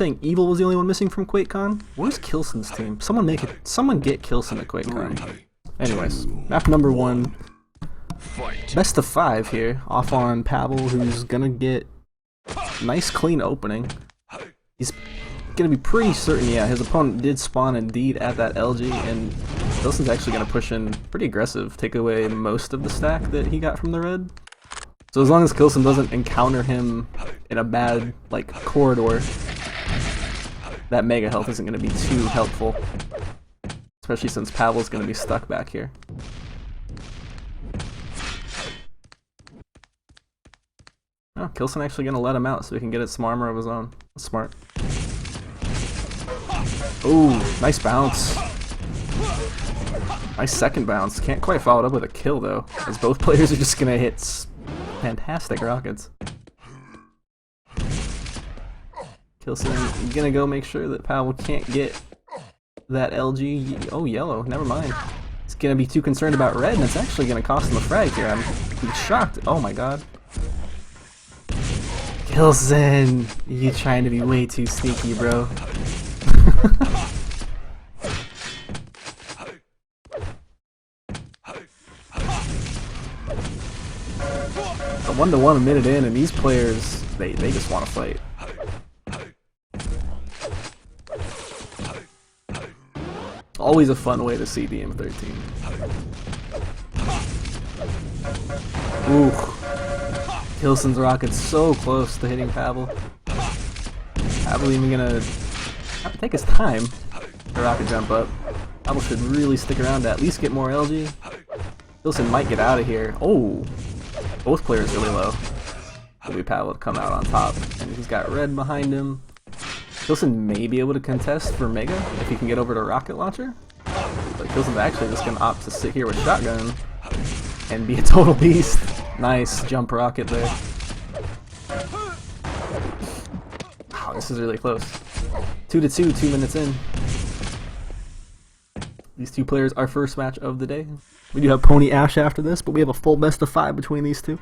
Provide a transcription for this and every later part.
saying Evil was the only one missing from QuakeCon? Where's k1llsen's team? Someone get k1llsen at QuakeCon. Anyways, map number 1. Best of 5 here, off on Pavel, who's gonna get nice clean opening. He's gonna be pretty certain, yeah, his opponent did spawn indeed at that LG, and k1llsen's actually gonna push in pretty aggressive, take away most of the stack that he got from the red. So as long as k1llsen doesn't encounter him in a bad, like, corridor, that mega health isn't gonna be too helpful. Especially since Pavel's gonna be stuck back here. Oh, k1llsen actually gonna let him out so he can get some armor of his own. That's smart. Ooh, nice bounce. Nice second bounce. Can't quite follow it up with a kill though, as both players are just gonna hit fantastic rockets. k1llsen gonna go make sure that Pavel can't get that LG. Oh, yellow. Never mind. It's gonna be too concerned about red, and it's actually gonna cost him a frag here. I'm shocked. Oh my god. k1llsen, you trying to be way too sneaky, bro. A 1-to-1 a minute in, and these players, they just want to fight. Always a fun way to see DM13. Ooh. k1llsen's rocket's so close to hitting Pavel. Pavel even gonna take his time to rocket jump up. Pavel should really stick around to at least get more LG. k1llsen might get out of here. Oh! Both players really low. Maybe Pavel would come out on top. And he's got red behind him. k1llsen may be able to contest for Mega if he can get over to Rocket Launcher. But k1llsen's actually just going to opt to sit here with Shotgun and be a total beast. Nice jump rocket there. Wow, this is really close. 2-2, 2 minutes in. These two players, our first match of the day. We do have Pony Ash after this, but we have a full best of 5 between these two.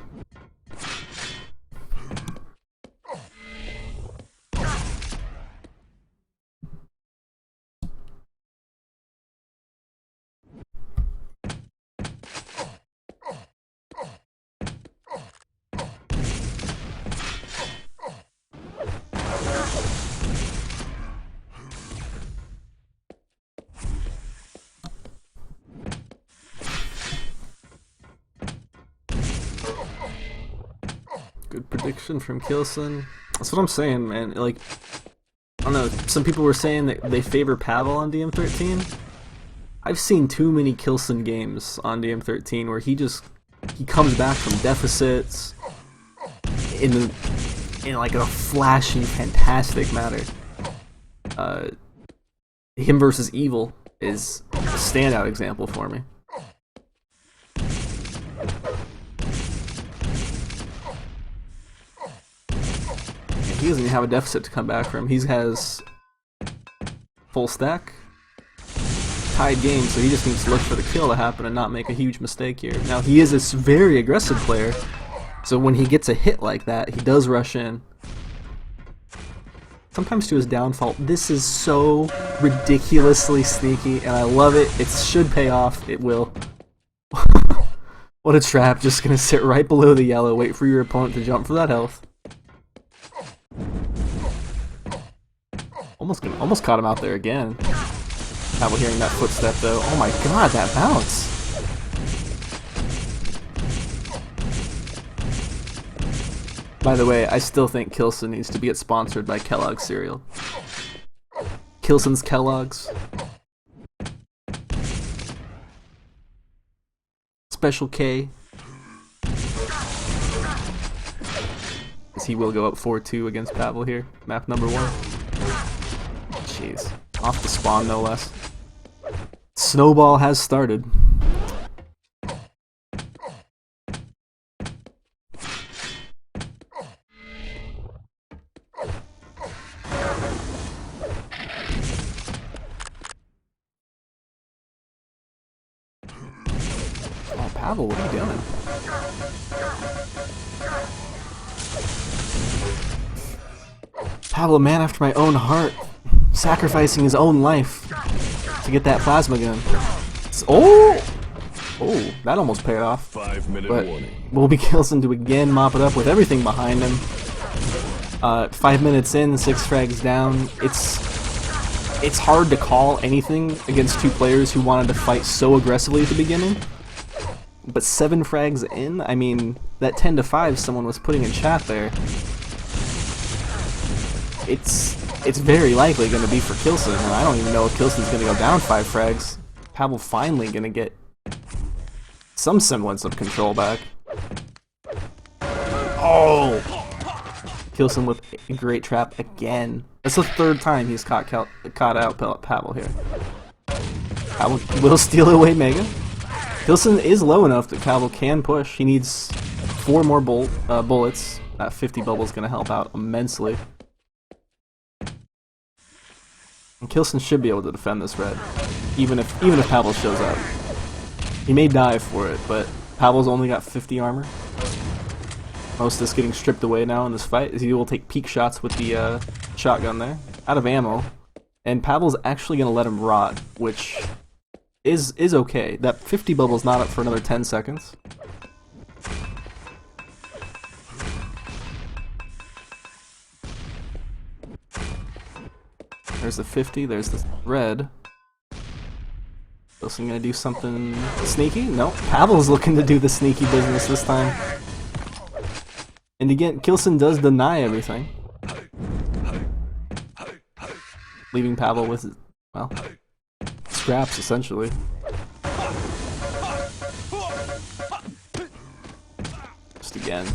Good prediction from k1llsen. That's what I'm saying, man. Like, I don't know, some people were saying that they favor Pavel on DM13. I've seen too many k1llsen games on DM13 where he comes back from deficits in like a flashy, fantastic manner. Him versus Evil is a standout example for me. He doesn't even have a deficit to come back from. He has full stack, tied game, so he just needs to look for the kill to happen and not make a huge mistake here. Now, he is this very aggressive player, so when he gets a hit like that, he does rush in. Sometimes to his downfall. This is so ridiculously sneaky, and I love it. It should pay off. It will. What a trap. Just gonna sit right below the yellow, wait for your opponent to jump for that health. Almost caught him out there again. Pavel hearing that footstep though. Oh my god, that bounce! By the way, I still think k1llsen needs to get sponsored by Kellogg's cereal. k1llsen's Kellogg's. Special K. As he will go up 4-2 against Pavel here. Map number 1. Jeez. Off the spawn, no less. Snowball has started. Oh, Pavel, what are you doing? Pavel, a man after my own heart, sacrificing his own life to get that plasma gun. Oh, that almost paid off. 5-minute But warning. will be k1llsen to again mop it up with everything behind him. 5 minutes in, 6 frags down. It's hard to call anything against two players who wanted to fight so aggressively at the beginning. But 7 frags in, I mean, that 10-5 someone was putting in chat there. It's very likely going to be for k1llsen, and I don't even know if k1llsen's going to go down 5 frags. Pavel finally going to get some semblance of control back. Oh! k1llsen with a great trap again. That's the 3rd time he's caught out Pavel here. Pavel will steal away Mega. k1llsen is low enough that Pavel can push. He needs 4 more bullets. That 50 bubble is going to help out immensely. And k1llsen should be able to defend this red, even if Pavel shows up. He may die for it, but Pavel's only got 50 armor. Most of this getting stripped away now in this fight, as he will take peek shots with the shotgun there, out of ammo, and Pavel's actually going to let him rot, which is okay. That 50 bubble's not up for another 10 seconds. There's the 50, there's the red. k1llsen gonna do something sneaky? No, Pavel's looking to do the sneaky business this time. And again, k1llsen does deny everything, leaving Pavel with, well, scraps essentially. Just again.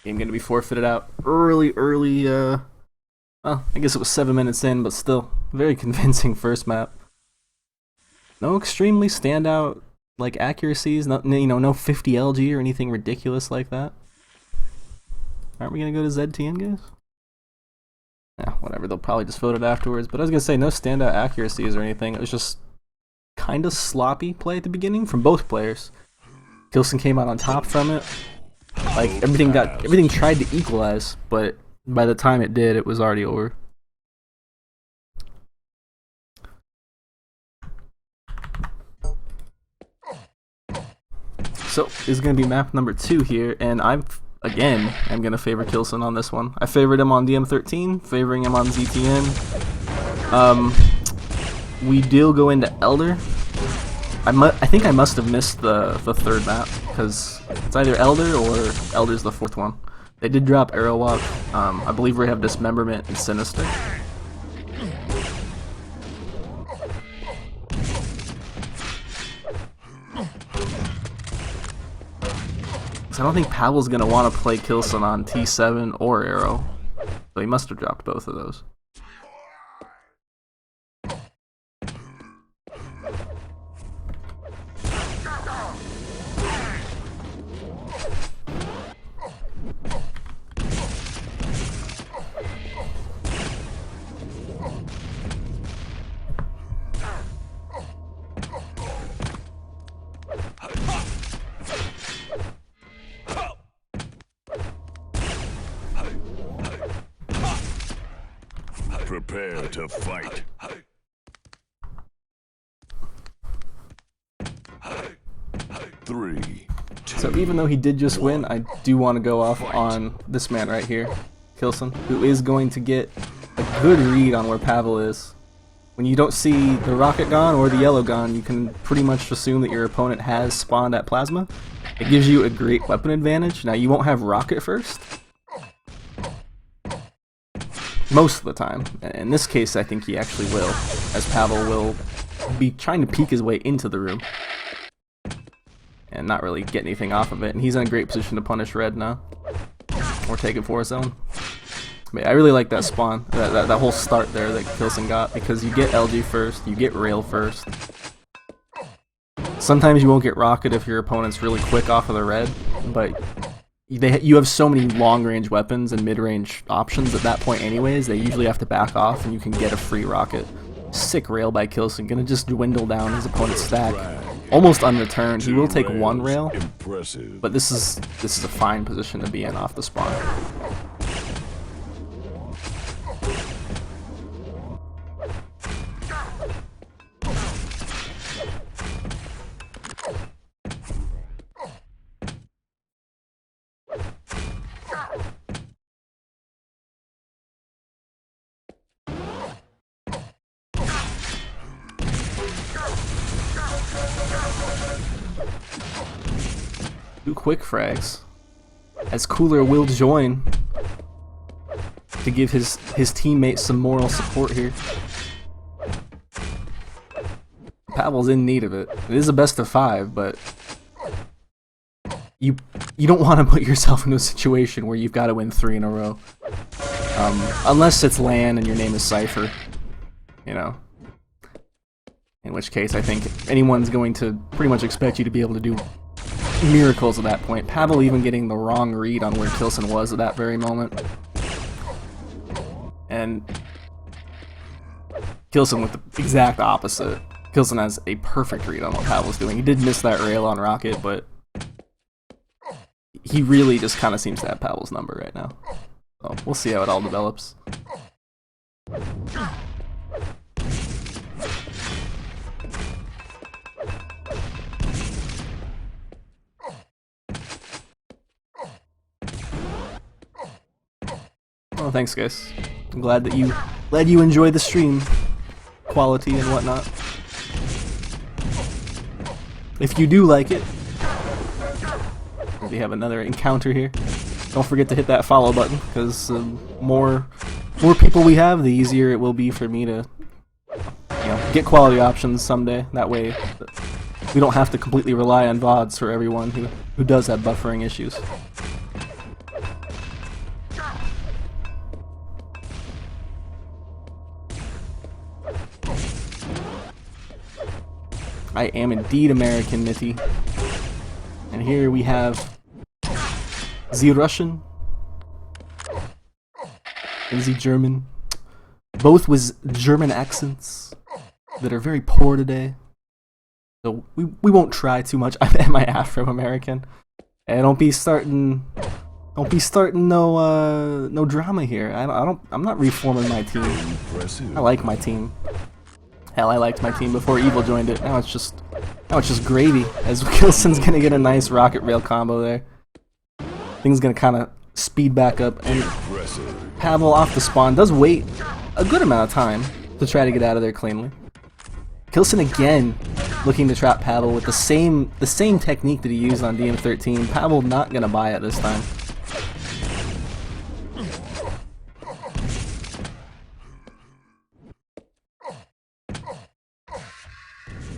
Game gonna be forfeited out early, well, I guess it was 7 minutes in, but still, very convincing first map. No extremely standout, like, accuracies, no 50 LG or anything ridiculous like that. Aren't we gonna go to ZTN, guys? Yeah, whatever, they'll probably just vote it afterwards, but I was gonna say, no standout accuracies or anything, it was just kinda sloppy play at the beginning from both players. k1llsen came out on top from it. Like, everything tried to equalize, but by the time it did, it was already over. So, this is going to be map number 2 here, and I'm going to favor k1llsen on this one. I favored him on DM13, favoring him on ZTN. We do go into Elder. I think I must have missed the 3rd map, because it's either Elder or Elder's the 4th one. They did drop Arrow Walk. I believe we have Dismemberment and Sinister. So I don't think Pavel's going to want to play k1llsen on T7 or Arrow, so he must have dropped both of those. Prepare to fight. Three. So even though he did just win, I do want to go off on this man right here, k1llsen, who is going to get a good read on where Pavel is. When you don't see the rocket gun or the yellow gun, you can pretty much assume that your opponent has spawned at plasma. It gives you a great weapon advantage. Now, you won't have rocket first, most of the time. In this case, I think he actually will, as Pavel will be trying to peek his way into the room and not really get anything off of it. And he's in a great position to punish red now, or take it for his own. But I really like that spawn, that whole start there that k1llsen got, because you get LG first, you get rail first. Sometimes you won't get rocket if your opponent's really quick off of the red, but you have so many long-range weapons and mid-range options at that point anyways, they usually have to back off and you can get a free rocket. Sick rail by k1llsen, gonna just dwindle down his opponent's stack. Almost unreturned. He will take one rail, but this is a fine position to be in off the spawn. Two quick frags, as k1llsen will join to give his teammates some moral support here. Pavel's in need of it. It is a best of 5, but you don't want to put yourself into a situation where you've got to win 3 in a row, unless it's LAN and your name is Cypher, you know. In which case, I think anyone's going to pretty much expect you to be able to do miracles at that point. Pavel even getting the wrong read on where k1llsen was at that very moment. And k1llsen with the exact opposite. k1llsen has a perfect read on what Pavel's doing. He did miss that rail on Rocket, but he really just kind of seems to have Pavel's number right now. So we'll see how it all develops. Well, thanks guys. I'm glad that you enjoyed the stream quality and whatnot. If you do like it, we have another encounter here. Don't forget to hit that follow button, because more people we have, the easier it will be for me to, you know, get quality options someday. That way, we don't have to completely rely on VODs for everyone who does have buffering issues. I am indeed American, Mitty. And here we have the Russian and the German. Both with German accents that are very poor today. So we won't try too much. Am I Afro-American? And don't be starting no drama here. I'm not reforming my team. I like my team. Hell, I liked my team before Evil joined it. Now it's just gravy, as k1llsen's gonna get a nice rocket rail combo there. Things gonna kind of speed back up, and Pavel off the spawn does wait a good amount of time to try to get out of there cleanly. k1llsen again looking to trap Pavel with the same technique that he used on DM13. Pavel not gonna buy it this time.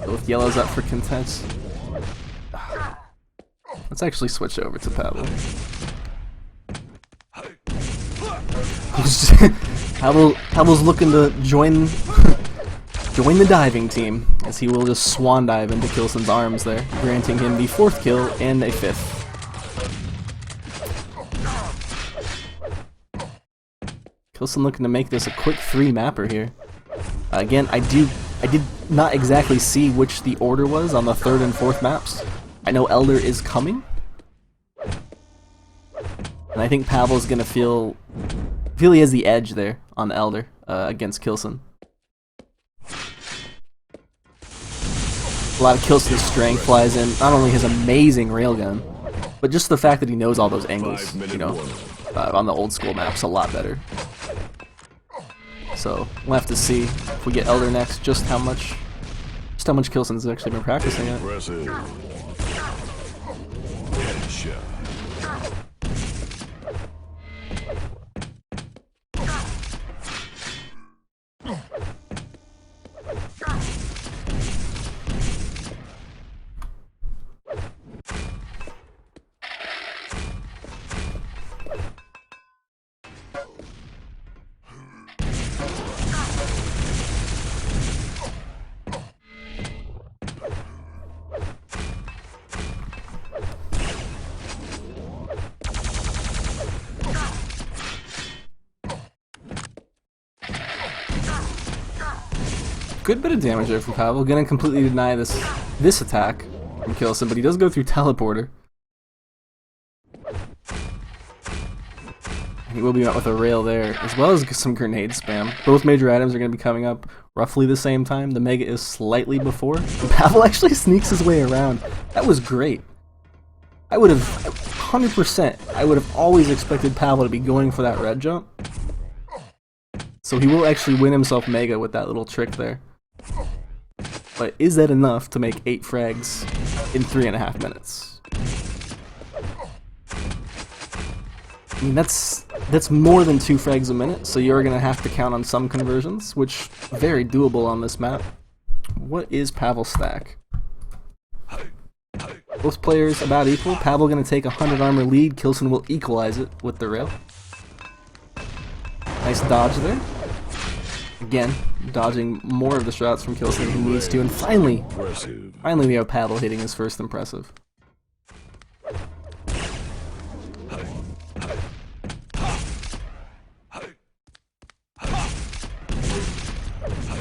Both yellows up for contest. Let's actually switch over to Pavel. Pavel's looking to join the diving team, as he will just swan dive into k1llsen's arms there, granting him the 4th kill and a 5th. k1llsen looking to make this a quick 3 mapper here. Again, I did not exactly see which the order was on the 3rd and 4th maps. I know Elder is coming, and I think Pavel's gonna feel he has the edge there on the Elder against k1llsen. A lot of k1llsen's strength flies in, not only his amazing railgun, but just the fact that he knows all those angles, you know, on the old school maps a lot better. So we'll have to see if we get Elder next, just how much k1llsen's actually been practicing it. Good bit of damage there from Pavel. Gonna completely deny this attack from k1llsen, but he does go through teleporter. He will be met with a rail there, as well as some grenade spam. Both major items are going to be coming up roughly the same time. The Mega is slightly before. And Pavel actually sneaks his way around. That was great. I would have, 100%, I would have always expected Pavel to be going for that red jump. So he will actually win himself Mega with that little trick there. But is that enough to make 8 frags in 3.5 minutes? I mean, that's more than 2 frags a minute, so you're going to have to count on some conversions, which very doable on this map. What is Pavel's stack? Both players about equal. Pavel going to take 100 armor lead. k1llsen will equalize it with the rail. Nice dodge there. Again, dodging more of the shots from k1llsen than he needs to, and finally we have Pavel hitting his first impressive.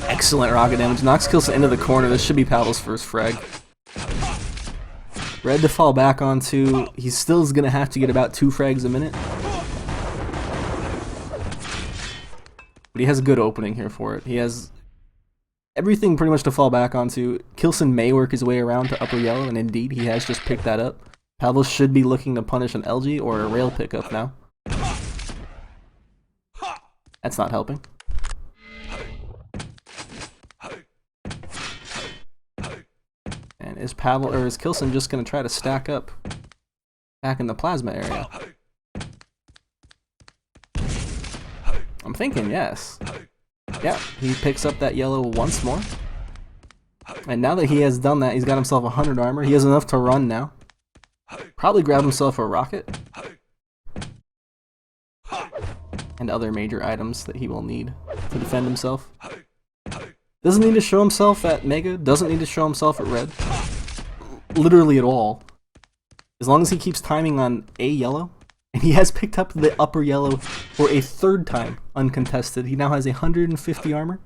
Excellent rocket damage. Knocks k1llsen into the corner. This should be Pavel's first frag. Red to fall back onto. He still is going to have to get about 2 frags a minute. But he has a good opening here for it. He has everything pretty much to fall back onto. k1llsen may work his way around to upper yellow, and indeed he has just picked that up. Pavel should be looking to punish an LG or a rail pickup now. That's not helping. And is Pavel or is k1llsen just going to try to stack up back in the plasma area? I'm thinking yes. Yeah, he picks up that yellow once more. And now that he has done that, he's got himself 100 armor. He has enough to run now. Probably grab himself a rocket. And other major items that he will need to defend himself. Doesn't need to show himself at Mega, doesn't need to show himself at Red. Literally at all. As long as he keeps timing on a yellow, and he has picked up the upper yellow for a 3rd time uncontested. He now has 150 armor.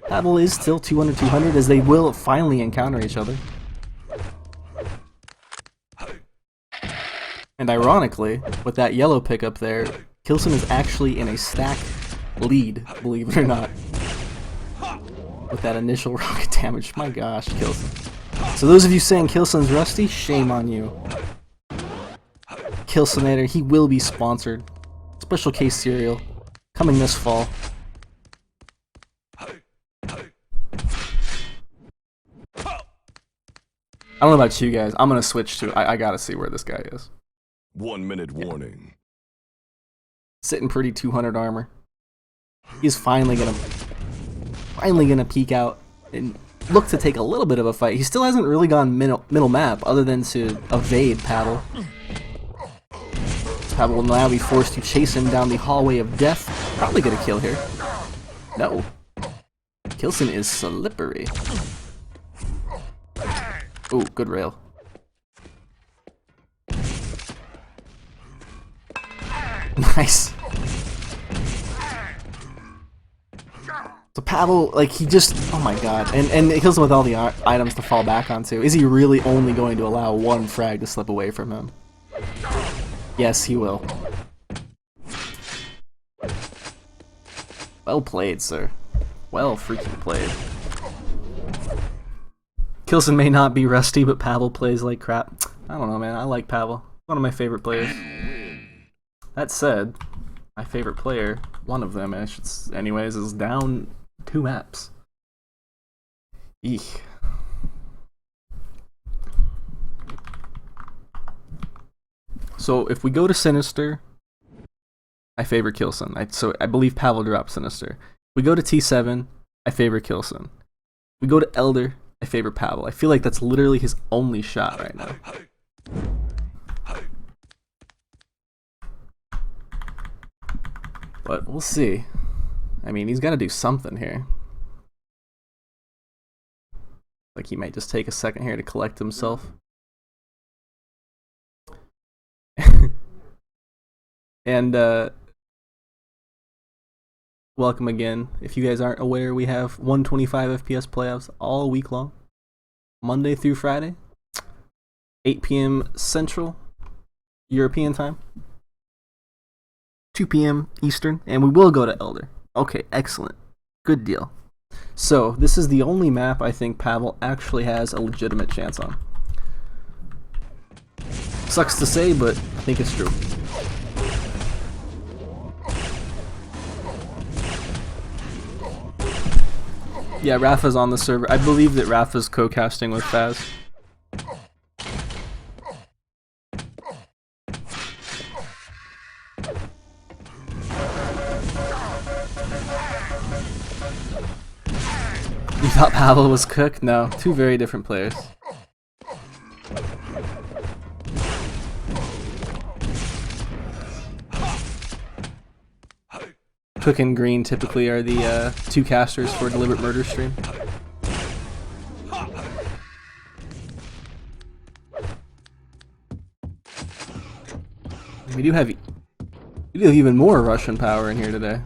Pavel is still 200 as they will finally encounter each other. And ironically, with that yellow pickup there, k1llsen is actually in a stack lead, believe it or not. With that initial rocket damage. My gosh, k1llsen. So those of you saying k1llsen's rusty, shame on you. k1llsenator, he will be sponsored. Special case cereal, coming this fall. I don't know about you guys, I'm gonna switch to, I gotta see where this guy is. 1 minute warning. Sitting pretty 200 armor. He's finally gonna peek out and look to take a little bit of a fight. He still hasn't really gone middle map other than to evade Pavel. Pavel will now be forced to chase him down the hallway of death. Probably get a kill here. No. k1llsen is slippery. Ooh, good rail. Nice. So Pavel, like, he just, oh my god, and it kills him with all the items to fall back onto. Is he really only going to allow 1 frag to slip away from him? Yes, he will. Well played, sir. Well freaking played. k1llsen may not be rusty, but Pavel plays like crap. I don't know, man. I like Pavel. One of my favorite players. That said, my favorite player, one of them, anyways, is down 2 maps. Eek. So if we go to Sinister, I favor k1llsen. So I believe Pavel dropped Sinister. If we go to T7, I favor k1llsen. If we go to Elder, I favor Pavel. I feel like that's literally his only shot right now. But we'll see. I mean, he's got to do something here. Like he might just take a second here to collect himself. And welcome again. If you guys aren't aware, we have 125 FPS playoffs all week long, Monday through Friday, 8 p.m. Central European time, 2 p.m. Eastern, and we will go to Elder. Okay, excellent. Good deal. So, this is the only map I think Pavel actually has a legitimate chance on. Sucks to say, but I think it's true. Yeah, Rafa's on the server. I believe that Rafa's co-casting with Faz. You thought Pavel was cooked? No, two very different players. Cook and Green typically are the two casters for Deliberate Murder stream. We do have even more Russian power in here today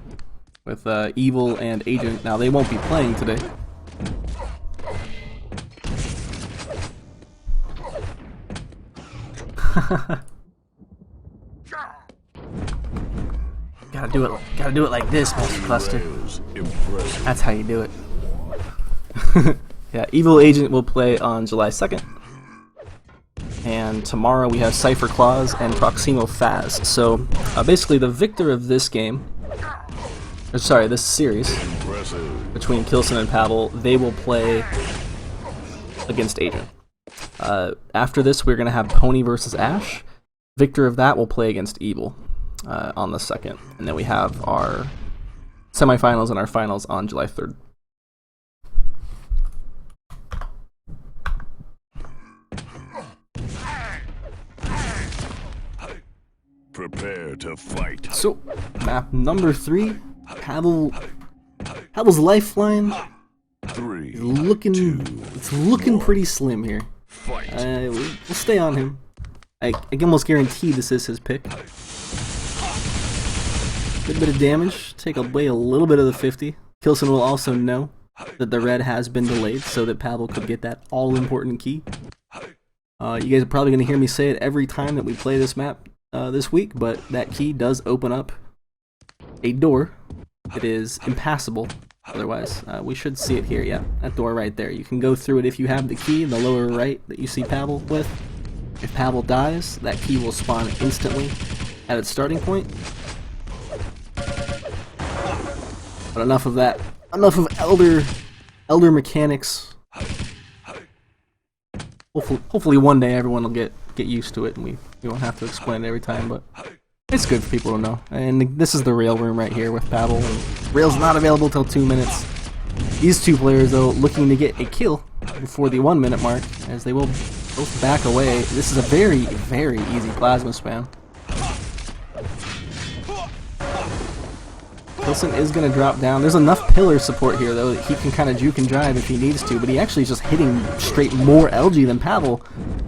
with Evil and Agent. Now they won't be playing today. Gotta do it like this, Mr. Cluster. That's how you do it. Yeah, Evil Agent will play on July 2nd. And tomorrow we have Cypher Claws and Proximo Faz. So basically the victor of this game, or sorry, this series between k1llsen and Pavel, they will play against Agent. After this we're gonna have Pony versus Ash. Victor of that will play against Evil on the 2nd, and then we have our semifinals and our finals on July 3rd. Prepare to fight. So, map number 3, Pavel's lifeline. Three, It's looking pretty slim here. We'll stay on him. I can almost guarantee this is his pick. Good bit of damage, take away a little bit of the 50. k1llsen will also know that the red has been delayed so that Pavel could get that all-important key. You guys are probably going to hear me say it every time that we play this map this week, but that key does open up a door. It is impassable otherwise. We should see it here, yeah, that door right there. You can go through it if you have the key in the lower right that you see Pavel with. If Pavel dies, that key will spawn instantly at its starting point. But enough of that. Enough of Elder mechanics. Hopefully one day everyone will get used to it and we won't have to explain it every time, but it's good for people to know. And this is the rail room right here with Pavel. Rail's not available till 2 minutes. These two players, though, looking to get a kill before the 1 minute mark, as they will both back away. This is a very, very easy plasma spam. k1llsen is going to drop down. There's enough pillar support here, though, that he can kind of juke and drive if he needs to, but he actually is just hitting straight more LG than Pavel.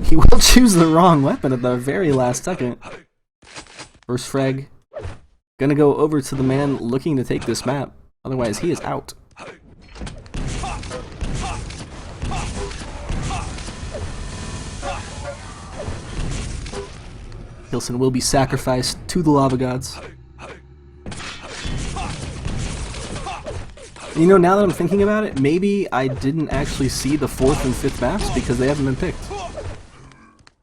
He will choose the wrong weapon at the very last second. First frag. Gonna go over to the man looking to take this map, otherwise he is out. k1llsen will be sacrificed to the lava gods. You know, now that I'm thinking about it, maybe I didn't actually see the 4th and 5th maps because they haven't been picked.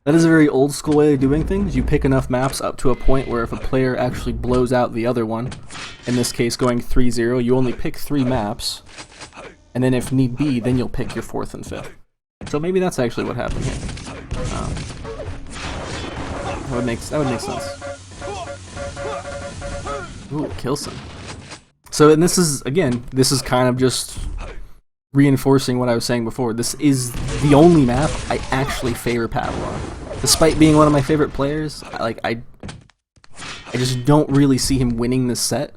That is a very old school way of doing things. You pick enough maps up to a point where if a player actually blows out the other one, in this case going 3-0, you only pick 3 maps, and then if need be, then you'll pick your 4th and 5th. So maybe that's actually what happened here. That would make sense. Ooh, k1llsen. So, and this is kind of just reinforcing what I was saying before. This is the only map I actually favor Pavel on. Despite being one of my favorite players, I just don't really see him winning this set.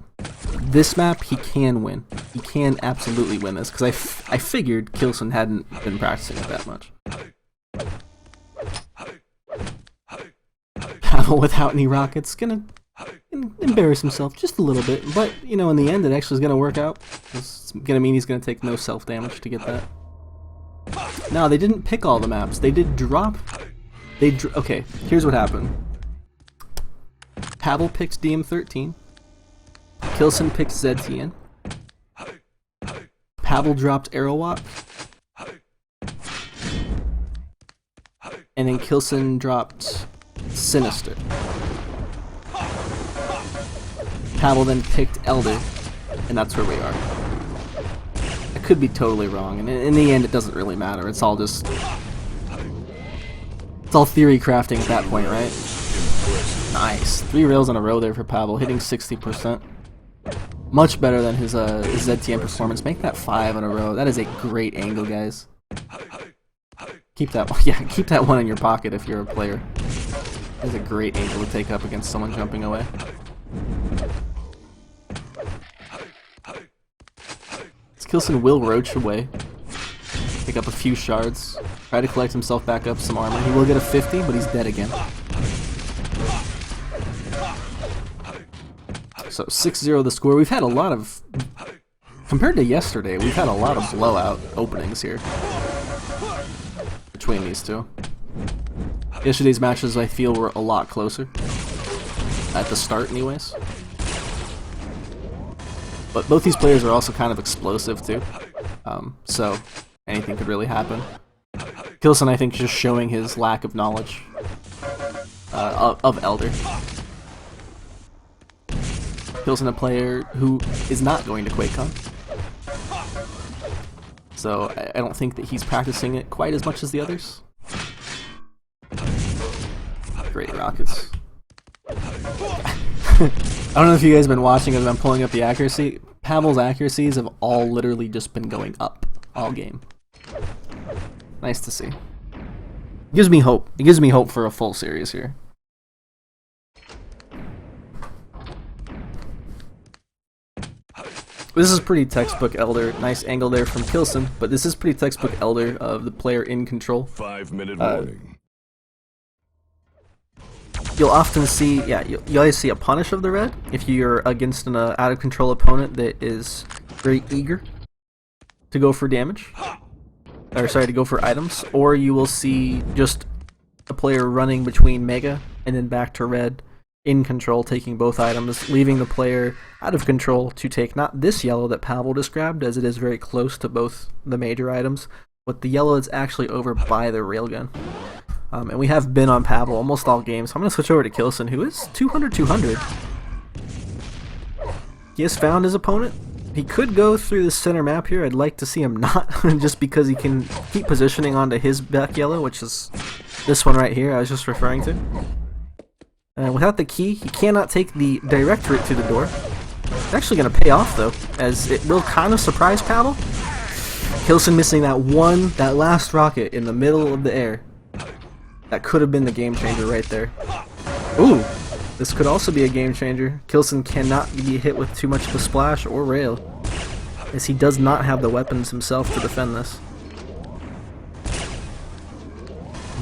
This map, he can win. He can absolutely win this, because I figured k1llsen hadn't been practicing it that much. Pavel without any rockets, embarrass himself just a little bit, but you know, in the end, it actually is going to work out. It's going to mean he's going to take no self-damage to get that. Now, they didn't pick all the maps. They did drop. Okay, here's what happened. Pavel picked DM13. k1llsen picked ZTN. Pavel dropped Arrowwalk. And then k1llsen dropped Sinister. Pavel then picked Elder, and that's where we are. I could be totally wrong, and in the end it doesn't really matter. It's all just... it's all theory crafting at that point, right? Nice. 3 rails in a row there for Pavel, hitting 60%. Much better than his ZTN performance. Make that 5 in a row. That is a great angle, guys. Keep that one. Yeah, keep that one in your pocket if you're a player. That is a great angle to take up against someone jumping away. k1llsen will roach away, pick up a few shards, try to collect himself back up some armor. He will get a 50, but he's dead again. So 6-0 the score. We've had a lot of, compared to yesterday, we've had a lot of blowout openings here between these two. Yesterday's matches, I feel, were a lot closer at the start anyways. But both these players are also kind of explosive too, so anything could really happen. k1llsen, I think, just showing his lack of knowledge of Elder. k1llsen, a player who is not going to QuakeCon, so I don't think that he's practicing it quite as much as the others. Great rockets. I don't know if you guys have been watching as I'm pulling up the accuracy. Pavel's accuracies have all literally just been going up all game. Nice to see. It gives me hope. It gives me hope for a full series here. This is pretty textbook Elder. Nice angle there from k1llsen, but this is pretty textbook Elder of the player in control. 5-minute warning. You'll often see, yeah, you always see a punish of the red if you're against an out of control opponent that is very eager to go for damage, or sorry, to go for items, or you will see just a player running between mega and then back to red in control, taking both items, leaving the player out of control to take not this yellow that Pavel described, as it is very close to both the major items, but the yellow that's actually over by the railgun. And we have been on Pavel almost all games, so I'm going to switch over to k1llsen, who is 200-200. He has found his opponent. He could go through the center map here. I'd like to see him not, just because he can keep positioning onto his back yellow, which is this one right here I was just referring to. And without the key, he cannot take the direct route to the door. It's actually going to pay off, though, as it will kind of surprise Pavel. k1llsen missing that last rocket in the middle of the air. That could have been the game changer right there. Ooh, this could also be a game changer. k1llsen cannot be hit with too much of a splash or rail, as he does not have the weapons himself to defend this.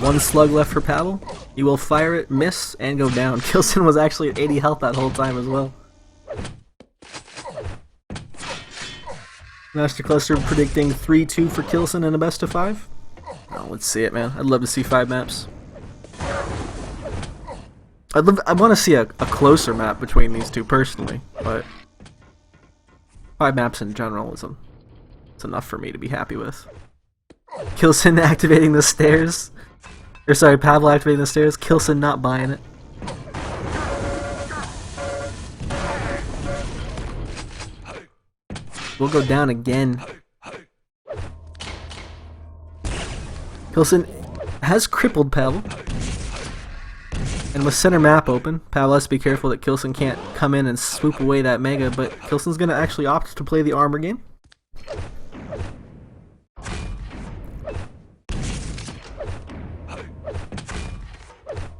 1 slug left for Pavel. He will fire it, miss, and go down. k1llsen was actually at 80 health that whole time as well. Master Cluster predicting 3-2 for k1llsen in a best of 5. Oh, let's see it, man. I'd love to see 5 maps. I want to see a closer map between these two personally, but 5 maps in general is it's enough for me to be happy with. k1llsen activating the stairs. Or sorry, Pavel activating the stairs. k1llsen not buying it. We'll go down again. k1llsen has crippled Pavel. And with center map open, Pavel has to be careful that k1llsen can't come in and swoop away that mega, but k1llsen's going to actually opt to play the armor game.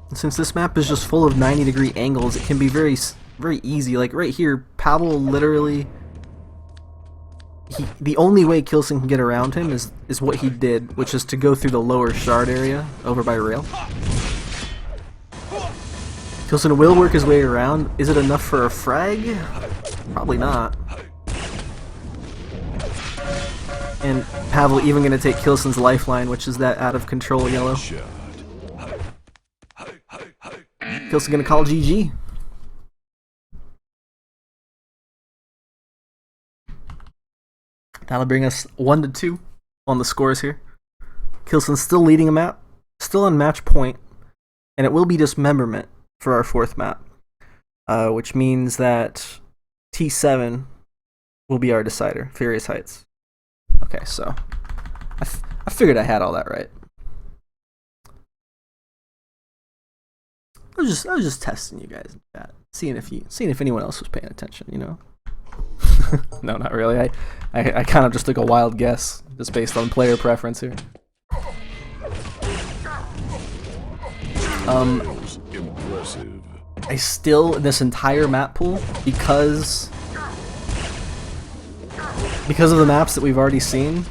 And since this map is just full of 90-degree angles, it can be very easy. Like right here, Pavel literally... the only way k1llsen can get around him is what he did, which is to go through the lower shard area over by rail. k1llsen will work his way around. Is it enough for a frag? Probably not. And Pavel even going to take k1llsen's lifeline, which is that out of control yellow. k1llsen going to call GG. That'll bring us 1-2 on the scores here. k1llsen's still leading a map, still on match point, and it will be dismemberment for our fourth map, which means that T7 will be our decider, Furious Heights. Okay, so I figured I had all that right. I was just testing you guys in chat, seeing if anyone else was paying attention, you know. No, not really. I kind of just took a wild guess, just based on player preference here. I still, this entire map pool, because of the maps that we've already seen,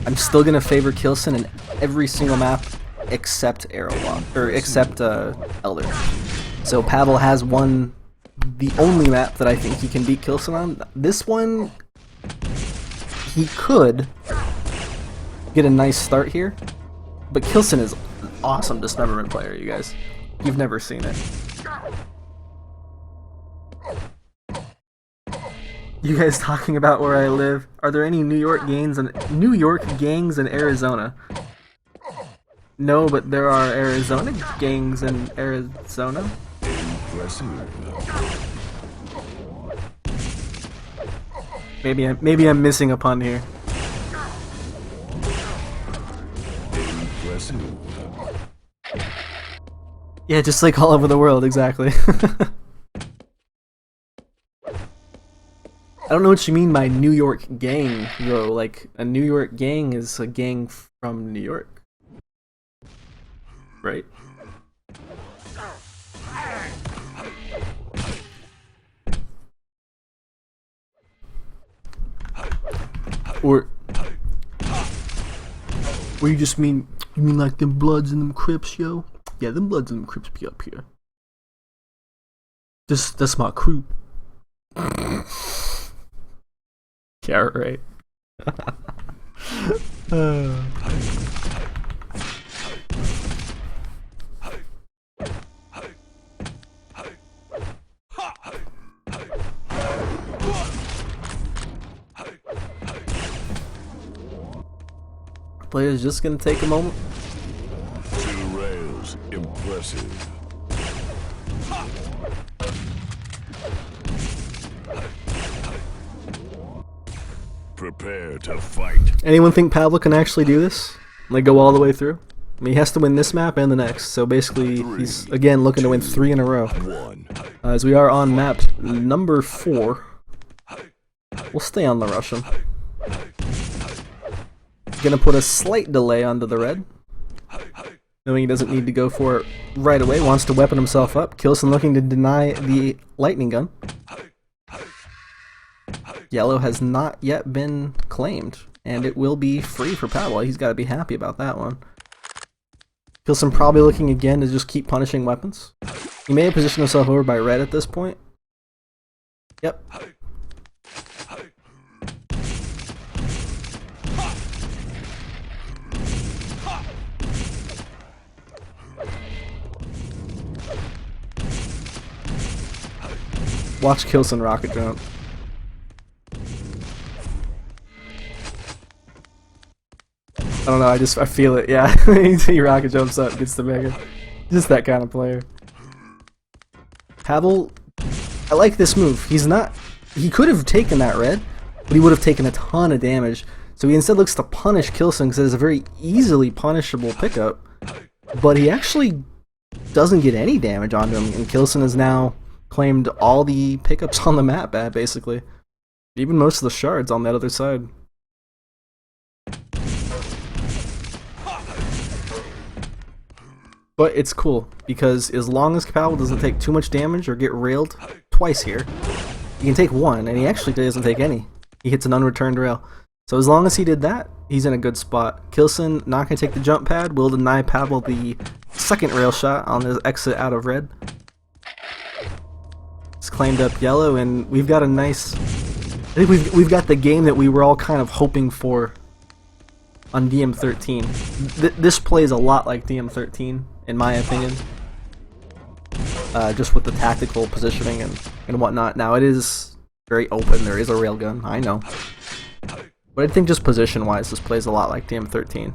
I'm still gonna favor k1llsen in every single map except Aerowalk, or except Elder. So Pavel has won the only map that I think he can beat k1llsen on. This one, he could get a nice start here, but k1llsen is an awesome dismemberment player, you guys. You've never seen it. You guys talking about where I live? Are there any New York gangs in Arizona? No, but there are Arizona gangs in Arizona. Maybe I'm missing a pun here. Yeah, just like all over the world, exactly. I don't know what you mean by New York gang, though. Like, a New York gang is a gang from New York. Right? Or you just mean, you mean like them Bloods and them Crips, yo? Yeah, them Bloods and them Crips be up here. That's my crew. Yeah, right. Player's just gonna take a moment. To the rails, impressive. Prepare to fight. Anyone think Pavel can actually do this? Like, go all the way through? I mean, he has to win this map and the next, so basically he's again looking to win 3 in a row. As we are on map number 4, we'll stay on the Russian. Gonna put a slight delay onto the red, knowing he doesn't need to go for it right away. Wants to weapon himself up. k1llsen looking to deny the lightning gun. Yellow has not yet been claimed, and it will be free for Pavel. He's got to be happy about that one. k1llsen probably looking again to just keep punishing weapons. He may have positioned himself over by red at this point. Yep. Watch k1llsen rocket jump. I don't know, I feel it, yeah. He rocket jumps up, gets the mega. Just that kind of player. Pavel, I like this move. He could have taken that red, but he would have taken a ton of damage. So he instead looks to punish k1llsen because it's a very easily punishable pickup. But he actually doesn't get any damage onto him, and k1llsen has now claimed all the pickups on the map, basically. Even most of the shards on that other side. But it's cool, because as long as Pavel doesn't take too much damage or get railed twice here, he can take 1, and he actually doesn't take any. He hits an unreturned rail. So as long as he did that, he's in a good spot. k1llsen not going to take the jump pad, will deny Pavel the second rail shot on his exit out of red. It's claimed up yellow, and we've got a nice... I think we've got the game that we were all kind of hoping for on DM13. This plays a lot like DM13, in my opinion. Just with the tactical positioning and whatnot. Now, it is very open. There is a railgun, I know. But I think just position-wise, this plays a lot like DM13.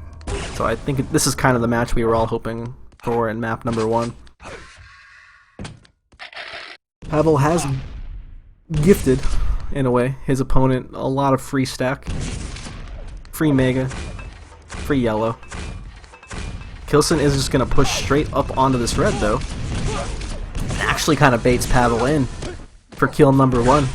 So I think this is kind of the match we were all hoping for in map number 1. Pavel has gifted, in a way, his opponent a lot of free stack. Free mega. Free yellow. k1llsen is just going to push straight up onto this red, though. And actually kind of baits Pavel in for kill number 1.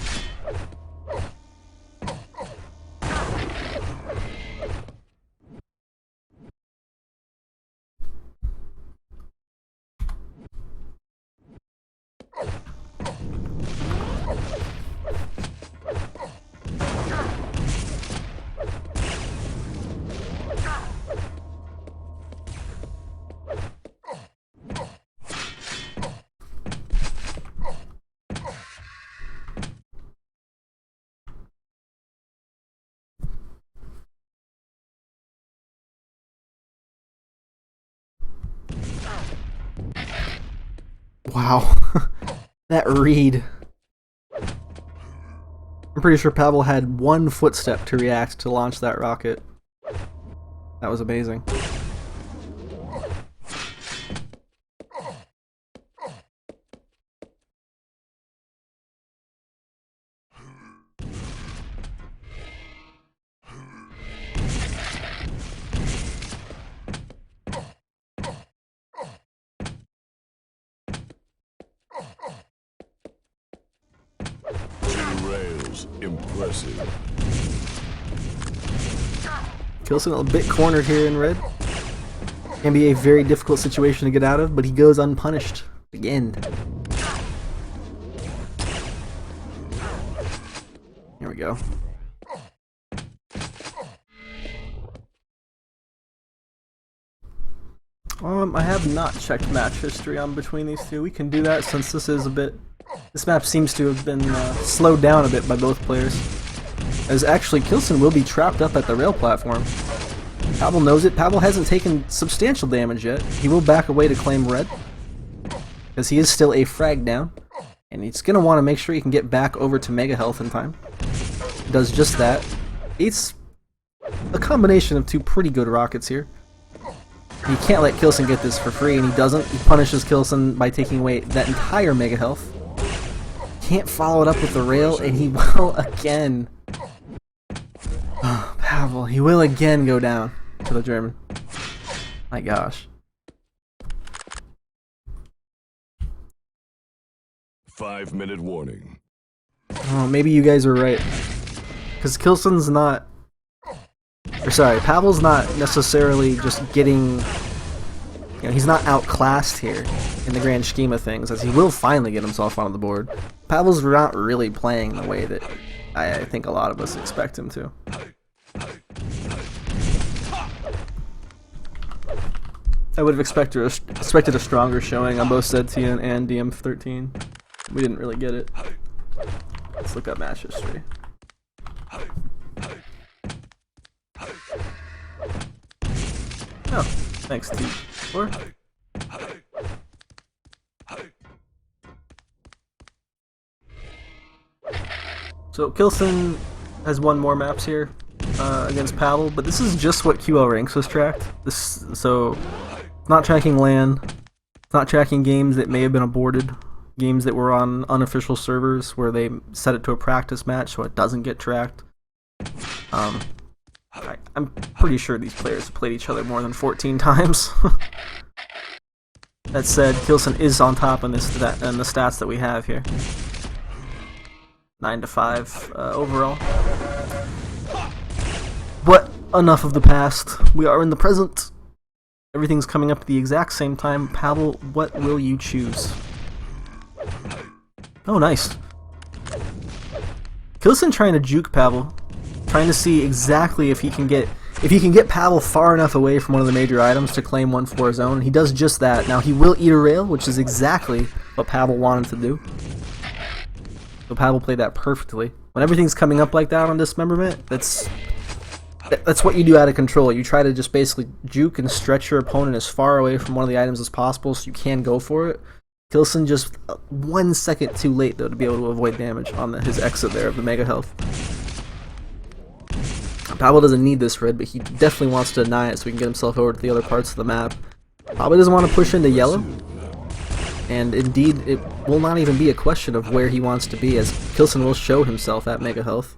Wow, that read. I'm pretty sure Pavel had 1 footstep to react to launch that rocket. That was amazing. Impressive. k1llsen a bit cornered here in red. Can be a very difficult situation to get out of, but he goes unpunished again. Here we go. I have not checked match history on between these two. We can do that since this is a bit... This map seems to have been slowed down a bit by both players. As actually, k1llsen will be trapped up at the rail platform. Pavel knows it. Pavel hasn't taken substantial damage yet. He will back away to claim red, because he is still a frag down. And he's going to want to make sure he can get back over to mega health in time. Does just that. It's a combination of 2 pretty good rockets here. You can't let k1llsen get this for free, and he doesn't. He punishes k1llsen by taking away that entire mega health. Can't follow it up with the rail, and he will again. Oh, Pavel, he will again go down to the German. My gosh. 5-minute warning. Oh, maybe you guys are right. Because k1llsen's not... Or sorry, Pavel's not necessarily just getting... You know, he's not outclassed here in the grand scheme of things, as he will finally get himself on the board. Pavel's not really playing the way that I think a lot of us expect him to. I would have expected a stronger showing on both ZTN and DM13. We didn't really get it. Let's look up match history. Oh, thanks, T4. So k1llsen has won more maps here against Pavel, but this is just what QL ranks was tracked. So it's not tracking LAN, it's not tracking games that may have been aborted, games that were on unofficial servers where they set it to a practice match so it doesn't get tracked. I'm pretty sure these players have played each other more than 14 times. That said, k1llsen is on top in the stats that we have here. 9-5 overall. But enough of the past. We are in the present. Everything's coming up at the exact same time. Pavel, what will you choose? Oh, nice. k1llsen trying to juke Pavel, trying to see exactly if he can get Pavel far enough away from one of the major items to claim one for his own. He does just that. Now he will eat a rail, which is exactly what Pavel wanted to do. So Pavel played that perfectly. When everything's coming up like that on Dismemberment, that's what you do out of control. You try to just basically juke and stretch your opponent as far away from one of the items as possible so you can go for it. k1llsen just 1 second too late, though, to be able to avoid damage on his exit there of the mega health. Pavel doesn't need this red, but he definitely wants to deny it so he can get himself over to the other parts of the map. Probably doesn't want to push into yellow. And indeed, it will not even be a question of where he wants to be, as k1llsen will show himself at mega health.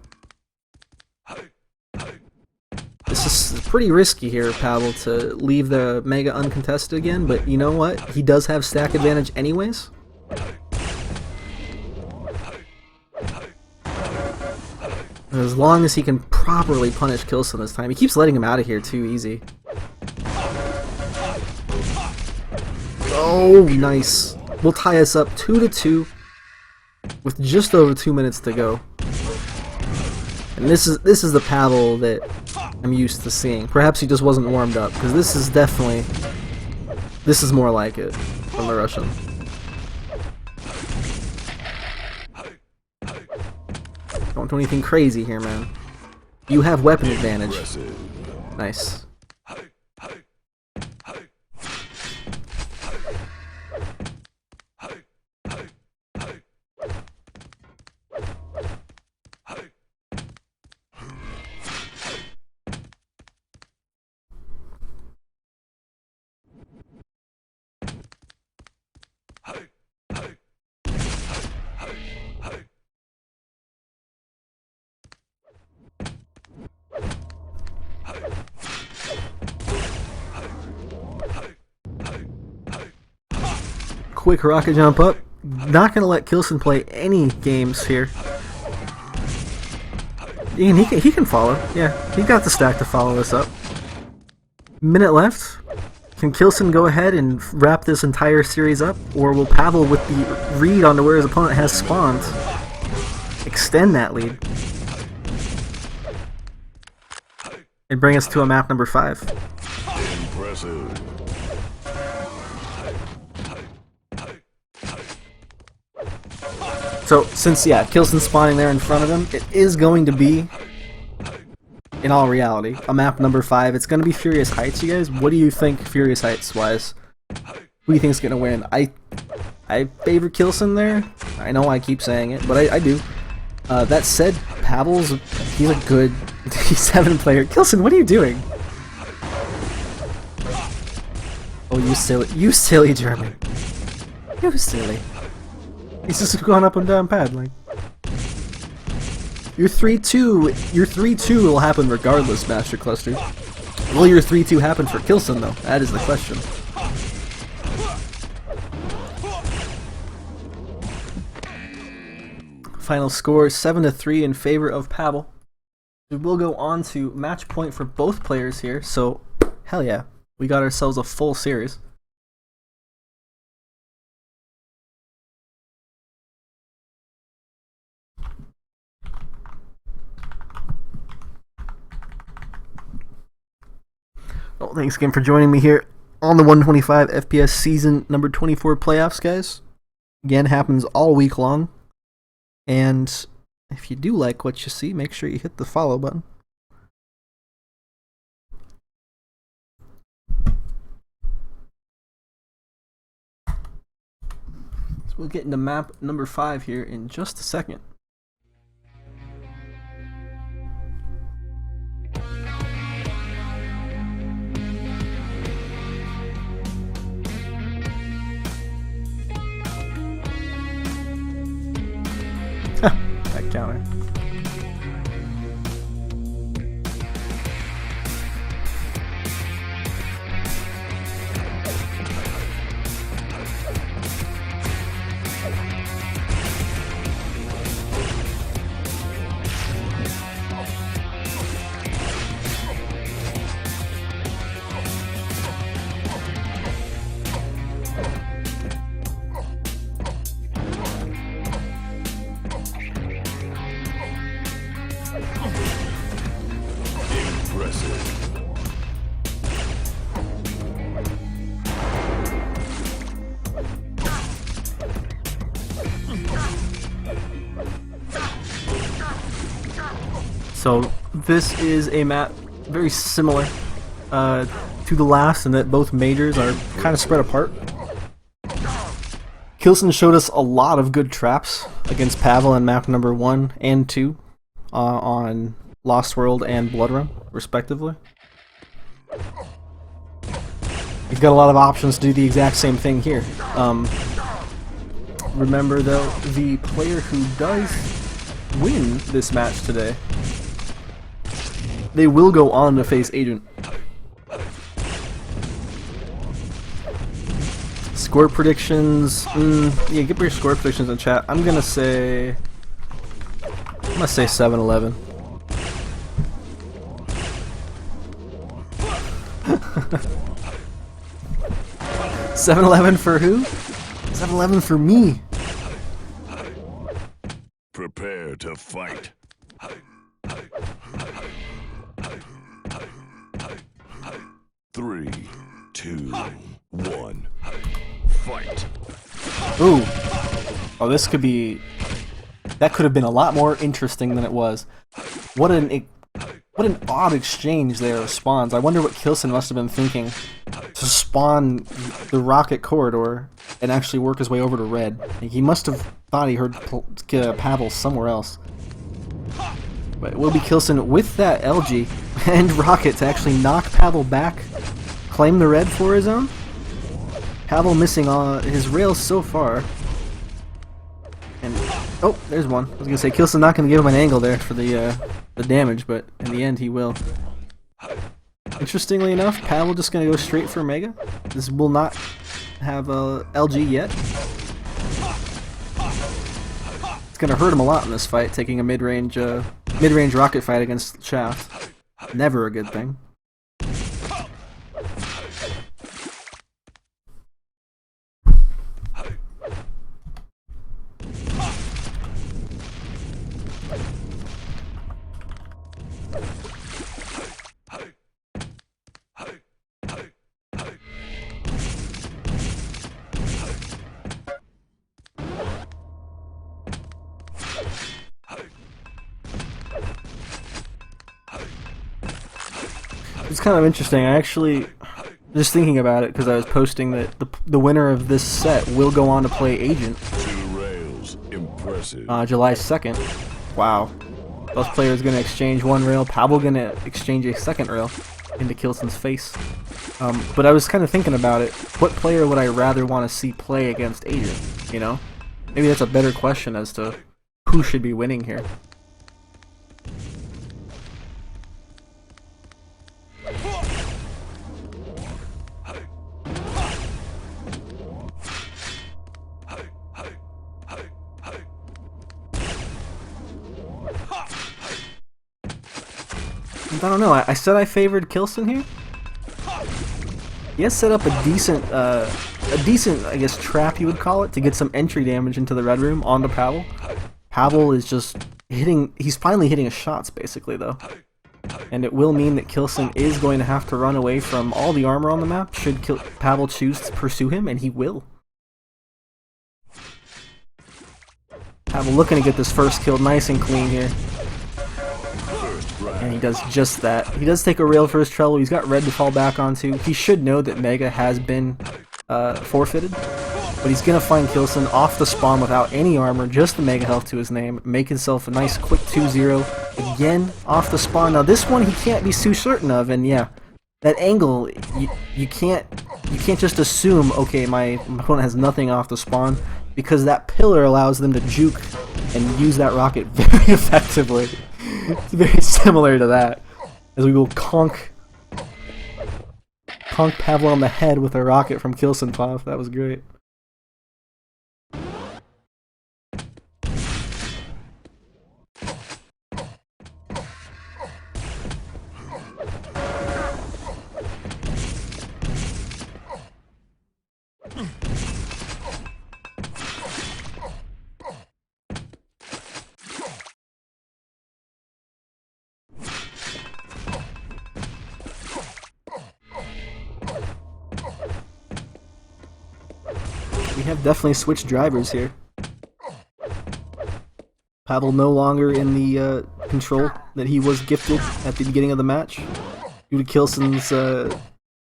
This is pretty risky here, Pavel, to leave the mega uncontested again, but you know what? He does have stack advantage anyways. As long as he can properly punish k1llsen this time. He keeps letting him out of here too easy. Oh, nice. We'll tie us up 2-2 with just over 2 minutes to go. And this is the Pavel that I'm used to seeing. Perhaps he just wasn't warmed up, because this is more like it from the Russian. Don't do anything crazy here, man. You have weapon advantage. Nice. Quick rocket jump up. Not gonna let k1llsen play any games here. And he can follow. Yeah, he got the stack to follow this up. Minute left. Can k1llsen go ahead and wrap this entire series up, or will Pavel, with the read onto where his opponent has spawned, extend that lead and bring us to a map number 5? Impressive. So, since, yeah, k1llsen's spawning there in front of him, it is going to be, in all reality, a map number 5. It's going to be Furious Heights, you guys. What do you think, Furious Heights-wise? Who do you think is going to win? I favor k1llsen there. I know I keep saying it, but I do. That said, he's a good D7 player. k1llsen, what are you doing? Oh, you silly German. You silly. He's just going up and down pad, like. Your 3-2 will happen regardless, Master Cluster. Will your 3-2 happen for k1llsen, though? That is the question. Final score 7-3 in favor of Pavel. We will go on to match point for both players here, so hell yeah, we got ourselves a full series. Well, thanks again for joining me here on the 125 FPS season number 24 playoffs, guys. Again, happens all week long. And if you do like what you see, make sure you hit the follow button. So we'll get into map number 5 here in just a second. That counter. So this is a map very similar to the last in that both majors are kind of spread apart. k1llsen showed us a lot of good traps against Pavel in map number 1 and 2 on Lost World and Blood Run, respectively. You've got a lot of options to do the exact same thing here. Remember though, the player who does win this match today, they will go on to face Agent. Score predictions, yeah, give me your score predictions in chat. I'm gonna say 7-11. $7-11 for who? $7-11 for me. Prepare to fight. 3, 2, 1. Fight. Ooh. Oh, this could be... That could have been a lot more interesting than it was. What an odd exchange there of spawns. I wonder what k1llsen must have been thinking to spawn the rocket corridor and actually work his way over to red. He must have thought he heard Pavel somewhere else. But it will be k1llsen with that LG and rocket to actually knock Pavel back, claim the red for his own. Pavel missing his rails so far. And oh, there's one. I was gonna say k1llsen not gonna give him an angle there for the damage, but in the end he will. Interestingly enough, Pavel just gonna go straight for Mega. This will not have a LG yet. It's gonna hurt him a lot in this fight, taking a mid-range rocket fight against Shaft. Never a good thing. It's kind of interesting. I actually, just thinking about it, because I was posting that the winner of this set will go on to play Agent. 2 rails. Impressive. July 2nd. Wow. Both players going to exchange one rail. Pavel going to exchange a second rail into k1llsen's face. But I was kind of thinking about it. What player would I rather want to see play against Agent? You know? Maybe that's a better question as to who should be winning here. I don't know. I said I favored k1llsen here. He has set up a decent, I guess, trap you would call it, to get some entry damage into the red room onto Pavel. Pavel is just hitting. He's finally hitting his shots, basically, though, and it will mean that k1llsen is going to have to run away from all the armor on the map should Pavel choose to pursue him, and he will. Pavel looking to get this first kill nice and clean here. And he does just that. He does take a rail for his treble. He's got red to fall back onto. He should know that Mega has been forfeited. But he's going to find k1llsen off the spawn without any armor, just the Mega health to his name. Make himself a nice quick 2-0. Again, off the spawn. Now this one he can't be too certain of, and yeah, that angle, you can't just assume, okay, my opponent has nothing off the spawn, because that pillar allows them to juke and use that rocket very effectively. It's very similar to that, as we will conk Pavel on the head with a rocket from k1llsen Pav. That was great. We have definitely switched drivers here. Pavel no longer in the control that he was gifted at the beginning of the match due to k1llsen's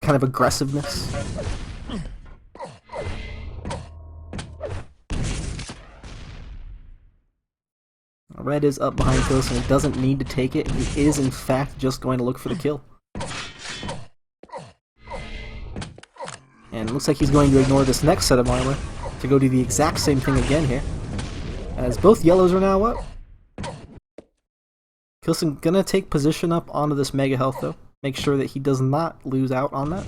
kind of aggressiveness. Red is up behind k1llsen. He doesn't need to take it. He is in fact just going to look for the kill. And it looks like he's going to ignore this next set of armor to go do the exact same thing again here. As both yellows are now up. k1llsen gonna take position up onto this mega health though. Make sure that he does not lose out on that.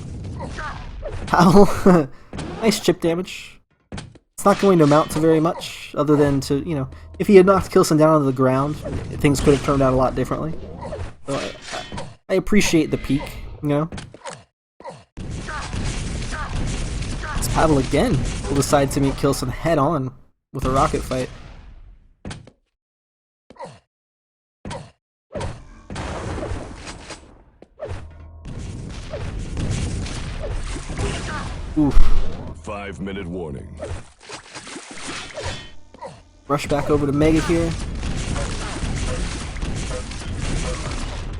Pavel, nice chip damage. It's not going to amount to very much, other than to, you know, if he had knocked k1llsen down onto the ground, things could have turned out a lot differently. So I appreciate the peek, you know. It's Pavel again will decide to meet k1llsen head on with a rocket fight. Oof. 5-minute warning. Rush back over to Mega here.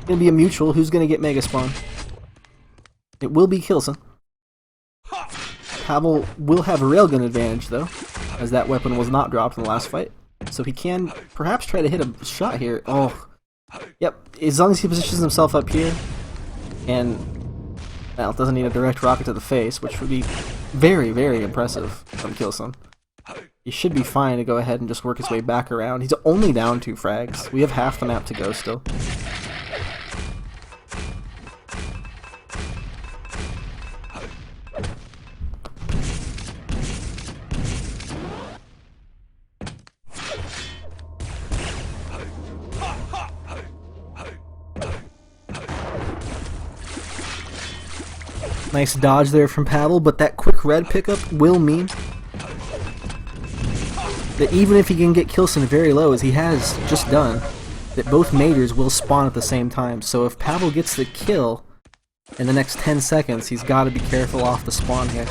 Gonna be a mutual. Who's gonna get Mega Spawn? It will be k1llsen. Pavel will have a railgun advantage though, as that weapon was not dropped in the last fight. So he can perhaps try to hit a shot here. Oh, yep. As long as he positions himself up here, and well, it doesn't need a direct rocket to the face, which would be very, very impressive from k1llsen. He should be fine to go ahead and just work his way back around. He's only down 2 frags. We have half the map to go still. Nice dodge there from Pavel, but that quick red pickup will mean that even if he can get k1llsen very low, as he has just done, that both majors will spawn at the same time. So if Pavel gets the kill in the next 10 seconds, he's got to be careful off the spawn here.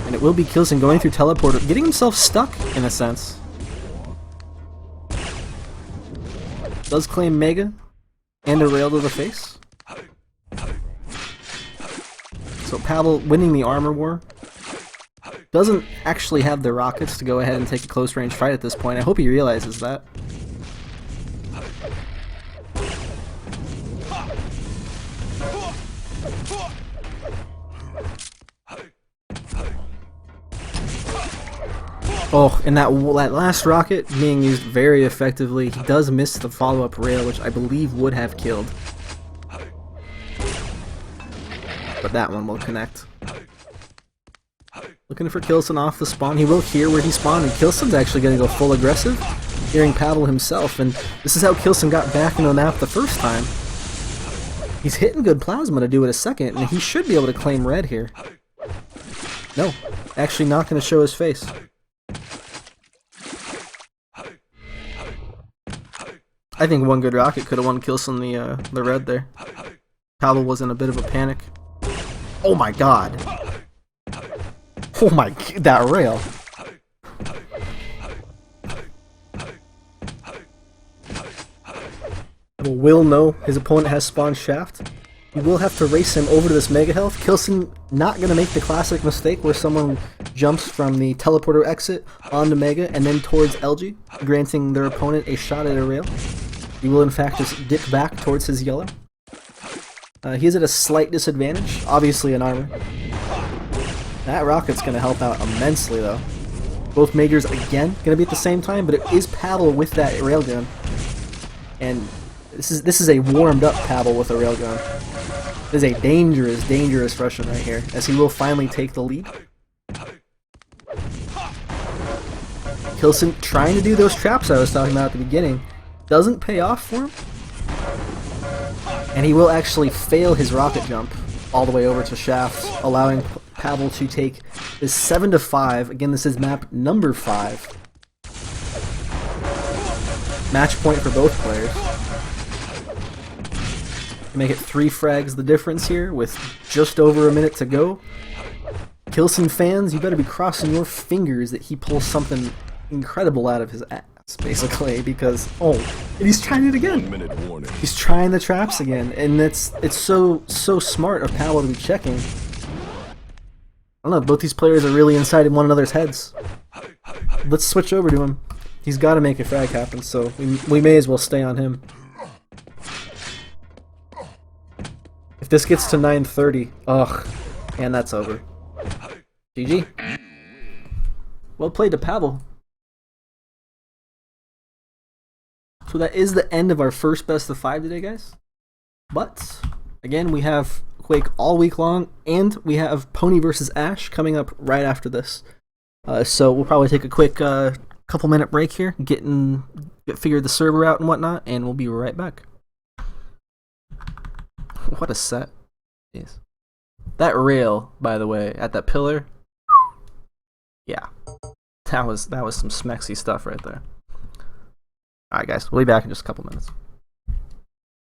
And it will be k1llsen going through teleporter, getting himself stuck in a sense. Does claim Mega and a rail to the face. So Pavel winning the armor war. Doesn't actually have the rockets to go ahead and take a close range fight at this point. I hope he realizes that. Oh, and that last rocket being used very effectively. He does miss the follow-up rail, which I believe would have killed. But that one will connect. Looking for k1llsen off the spawn. He will hear where he spawned, and k1llsen's actually going to go full aggressive, hearing Pavel himself. And this is how k1llsen got back into the map the first time. He's hitting good plasma to do it a second, and he should be able to claim red here. No, actually not going to show his face. I think one good rocket could have won k1llsen the red there. Pavel was in a bit of a panic. Oh my god! Oh my, that rail! Pavel will know his opponent has spawned shaft. He will have to race him over to this mega health. k1llsen not going to make the classic mistake where someone jumps from the teleporter exit onto mega and then towards LG, granting their opponent a shot at a rail. He will in fact just dip back towards his yellow. He is at a slight disadvantage, obviously in armor. That rocket's going to help out immensely though. Both majors again going to be at the same time, but it is Pavel with that railgun. And this is a warmed up Pavel with a railgun. This is a dangerous, dangerous Russian right here, as he will finally take the lead. k1llsen trying to do those traps I was talking about at the beginning. Doesn't pay off for him. And he will actually fail his rocket jump all the way over to shaft, allowing Pavel to take this 7-5. Again, this is map number 5. Match point for both players. Make it 3 frags the difference here with just over a minute to go. k1llsen fans, you better be crossing your fingers that he pulls something incredible out of his ass, basically, because and he's trying it again. 1 minute warning. He's trying the traps again, and it's so smart of Pavel to be checking. I don't know, both these players are really inside in one another's heads. Let's switch over to him. He's got to make a frag happen, so we may as well stay on him. If this gets to 9:30, ugh, and that's over. GG. Well played to Pavel. So that is the end of our first best of 5 today, guys. But again, we have Quake all week long, and we have Pony versus Ash coming up right after this. So we'll probably take a quick couple minute break here, figure the server out and whatnot, and we'll be right back. What a set. Jeez. That rail, by the way, at that pillar, yeah, that was some smexy stuff right there. Alright guys, we'll be back in just a couple minutes.